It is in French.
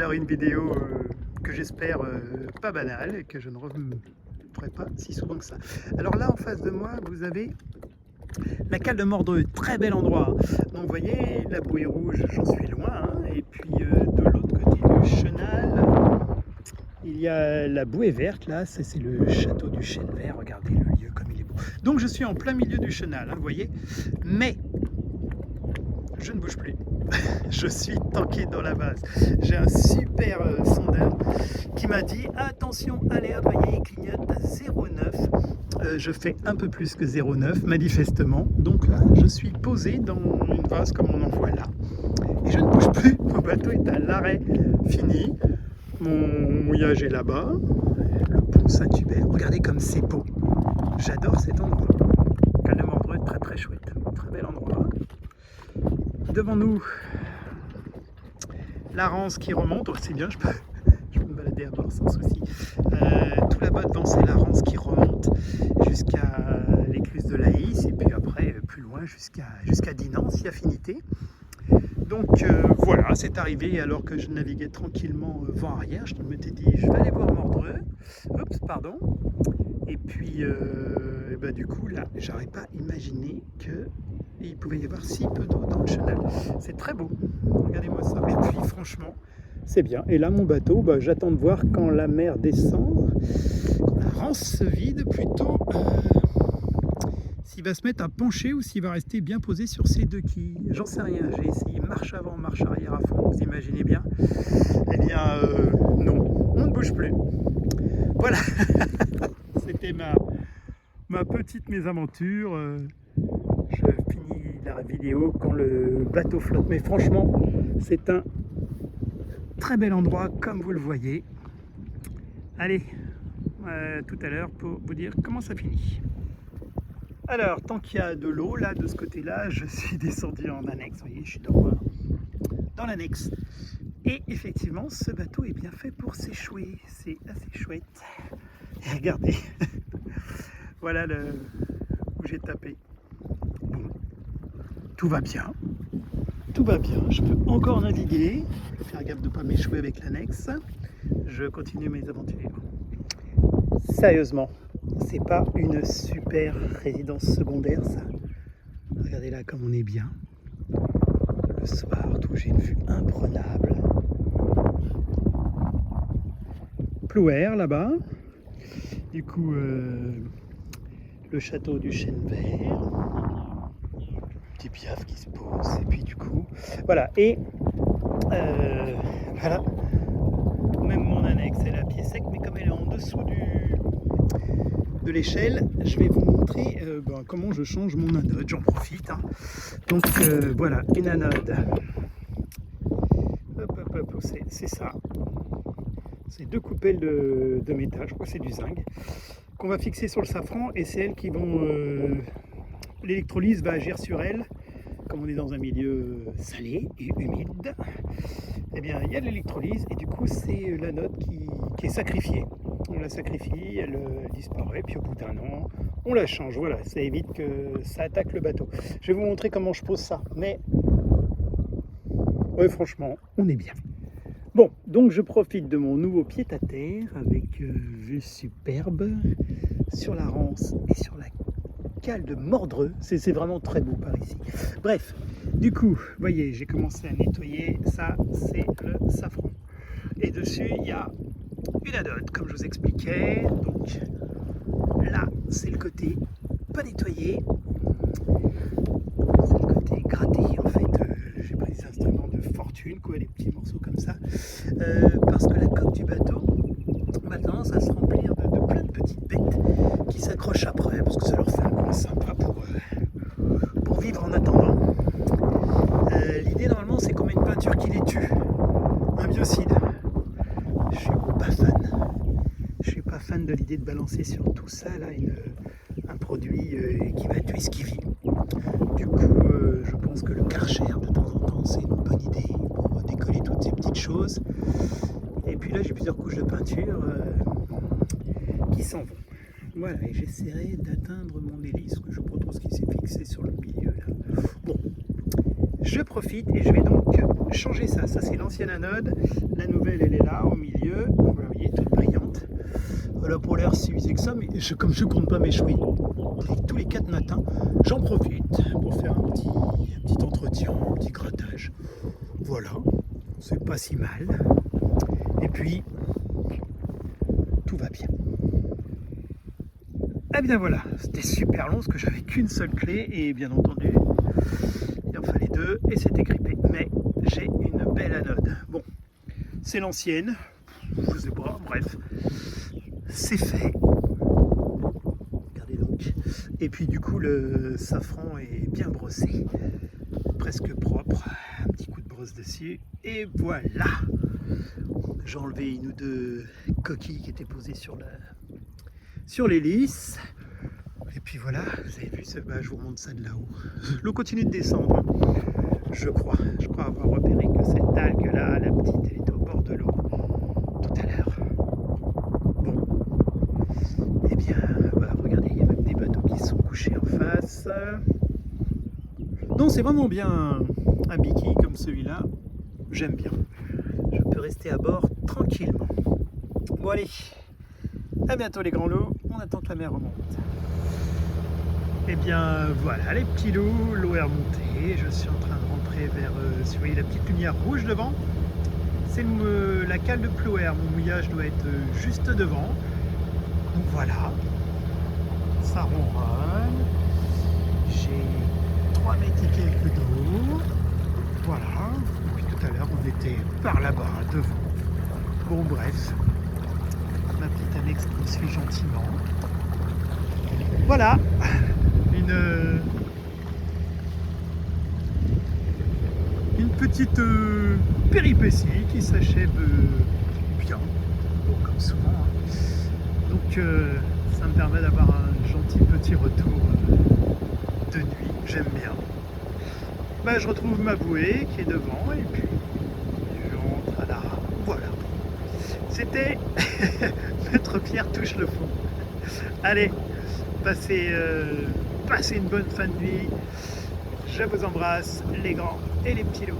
Alors une vidéo que j'espère pas banale et que je ne referai pas si souvent que ça. Alors là en face de moi vous avez la cale de Mordreux, très bel endroit. Donc vous voyez la bouée rouge, j'en suis loin, hein. Et puis de l'autre côté du chenal, il y a la bouée verte là, c'est le château du Chêne Vert, regardez le lieu comme il est beau. Donc je suis en plein milieu du chenal, hein, vous voyez, mais je ne bouge plus. Je suis tanké dans la base. J'ai un super sondeur qui m'a dit attention, alerte, voyez, il clignote à 0,9. Je fais un peu plus que 0,9 manifestement. Donc là, je suis posé dans une vase comme on en voit là. Et je ne bouge plus. Mon bateau est à l'arrêt fini. Mon mouillage est là-bas. Le pont Saint-Hubert. Regardez comme c'est beau. J'adore cet endroit. Cale de Mordreux, très très chouette. Très bel endroit. Devant nous, la Rance qui remonte, oh, c'est bien, je peux me balader à bord sans souci. Tout là-bas devant, c'est la Rance qui remonte jusqu'à l'écluse de Laïs, et puis après, plus loin, jusqu'à Dinan, si affinité. Donc voilà, c'est arrivé alors que je naviguais tranquillement vent arrière. Je m'étais dit, je vais aller voir Mordreux. Oups, pardon. Et puis, bah, du coup, là, j'aurais pas imaginé qu'il pouvait y avoir si peu d'eau dans le chenal. C'est très beau. Regardez-moi ça. Et puis, franchement, c'est bien. Et là, mon bateau, bah, j'attends de voir quand la mer descend, quand la Rance se vide plutôt, s'il va se mettre à pencher ou s'il va rester bien posé sur ses deux quilles. J'en sais rien. J'ai essayé marche avant, marche arrière à fond, vous imaginez bien. Eh bien, non, on ne bouge plus. Voilà. C'était ma petite mésaventure. Je finis la vidéo quand le bateau flotte. Mais franchement, c'est un très bel endroit, comme vous le voyez. Allez, tout à l'heure pour vous dire comment ça finit. Alors, tant qu'il y a de l'eau, là, de ce côté-là, je suis descendu en annexe. Vous voyez, je suis dans l'annexe. Et effectivement, ce bateau est bien fait pour s'échouer. C'est assez chouette. Et regardez, voilà où j'ai tapé. Bon, tout va bien. Tout va bien. Je peux encore naviguer. Je vais faire gaffe de ne pas m'échouer avec l'annexe. Je continue mes aventures. Sérieusement, c'est pas une super résidence secondaire, ça. Regardez là comme on est bien. Le soir, tout, j'ai une vue imprenable. Plouer là-bas. Du coup, le château du Chêne Vert. Petit piaf qui se pose. Et puis du coup, voilà. Et voilà. Même mon annexe, elle est à pied sec, mais comme elle est en dessous de l'échelle, je vais vous montrer comment je change mon anode. J'en profite. Hein. Donc voilà, une anode. Hop, hop, hop, c'est ça. C'est deux coupelles de métal, je crois que c'est du zinc, qu'on va fixer sur le safran, et c'est elles qui vont... l'électrolyse va agir sur elles. Comme on est dans un milieu salé et humide, eh bien il y a de l'électrolyse, et du coup c'est l'anode qui est sacrifiée. On la sacrifie, elle disparaît, puis au bout d'un an, on la change. Voilà, ça évite que ça attaque le bateau. Je vais vous montrer comment je pose ça, mais ouais, franchement, on est bien. Bon, donc je profite de mon nouveau pied-à-terre avec vue superbe sur la Rance et sur la cale de Mordreux. C'est vraiment très beau par ici. Bref, du coup, vous voyez, j'ai commencé à nettoyer. Ça, c'est le safran. Et dessus, il y a une anode, comme je vous expliquais. Donc là, c'est le côté pas nettoyé. C'est le côté gratté. En fait, j'ai pris des instruments de fortune, quoi, des petits morceaux comme ça. Parce que la coque du bateau a tendance à se remplir de plein de petites bêtes qui s'accrochent après, parce que ça leur fait un coin sympa pour vivre en attendant. L'idée normalement c'est qu'on met une peinture qui les tue, un biocide. Je suis pas fan de l'idée de balancer sur tout ça là un produit qui va tuer ce qui vit. Du coup je pense que le Karcher de temps en temps c'est une bonne idée pour décoller toutes ces petites choses. Et puis là j'ai plusieurs couches de peinture qui s'en vont. Voilà, et j'essaierai d'atteindre mon hélice, que je propose qui s'est fixé sur le milieu là. Bon, je profite et je vais donc changer ça. Ça, c'est l'ancienne anode. La nouvelle, elle est là, au milieu. Donc, vous la voyez, toute brillante. Voilà, pour l'air si usé que ça, mais comme je compte pas m'échouer tous les 4 matins, j'en profite pour faire un petit entretien, un petit grattage. Voilà, c'est pas si mal. Et puis, tout va bien. Eh bien voilà, c'était super long parce que j'avais qu'une seule clé et bien entendu, il en fallait 2 et c'était grippé. Mais j'ai une belle anode. Bon, c'est l'ancienne, je sais pas, bref, c'est fait. Regardez donc. Et puis du coup, le safran est bien brossé, presque propre. Un petit coup de brosse dessus et voilà. J'ai enlevé une ou deux coquilles qui étaient posées sur l'hélice. Et puis voilà, vous avez vu, je vous remonte ça de là-haut. L'eau continue de descendre, je crois avoir repéré que cette algue là, la petite, elle était au bord de l'eau tout à l'heure. Bon, et bien voilà, regardez, il y a même des bateaux qui sont couchés en face. Non, c'est vraiment bien un bikini comme celui-là, j'aime bien. Je peux rester à bord tranquillement. Bon allez, à bientôt les grands lots, on attend que la mer remonte. Et bien voilà les petits loups, l'eau est remontée, je suis en train de rentrer vers, si vous voyez la petite lumière rouge devant, c'est la cale de Ploer, mon mouillage doit être juste devant. Donc voilà, ça ronronne, j'ai 3 mètres et quelques d'eau, voilà, et puis tout à l'heure on était par là-bas devant. Bon bref, ma petite annexe qui me suit gentiment. Voilà, une petite péripétie qui s'achève bien, bon, comme souvent. Hein. Donc ça me permet d'avoir un gentil petit retour de nuit, j'aime bien. Bah, je retrouve ma bouée qui est devant et puis je rentre à la... Voilà. C'était Maître Pierre touche le fond. Allez, passez une bonne fin de nuit. Je vous embrasse, les grands et les petits loups.